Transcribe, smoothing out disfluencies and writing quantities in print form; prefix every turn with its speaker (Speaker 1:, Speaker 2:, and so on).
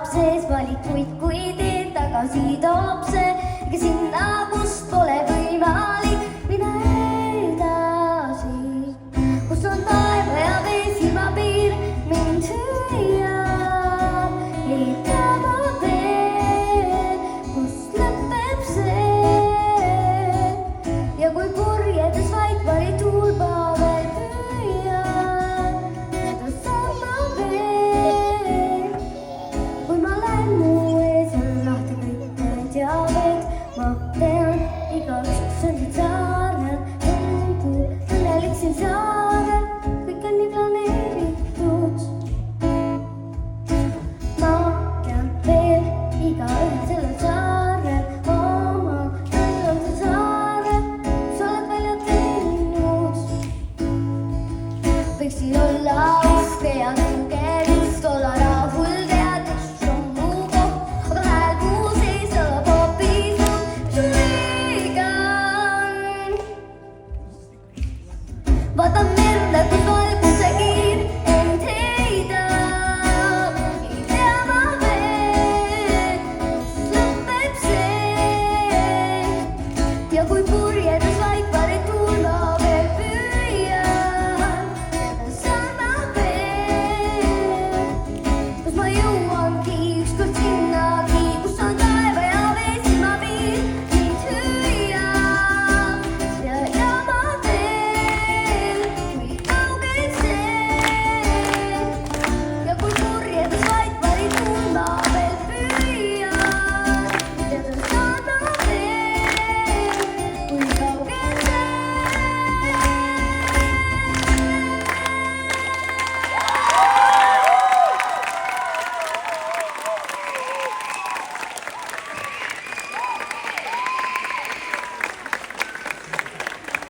Speaker 1: elab sees valikuid, kui teed tagasi toob see, ega sinna, kus pole võimalik minna edasi, kus on taeva ja vee silmapiir mind hüüab, eitavad veel, kus lõpeb see ja kui purjedes vaid valituul pavel püüab, seda saan ma veel. Kui ma lähen mu ees on lahti kõik teavet, ma tean igaüks, kus on siit saarel, tundub õnnelik siin saarel, kõik on nii planeeritud. Ma tean veel igaühe sellel saarel, oma õnnel saarel, sa oled välja teinud. Võiksin olla uske ja kõigest olla rahul, tead, üks on mu koht, aga hääl muu sees oleb hoopis muu, mis on liiga. Vaata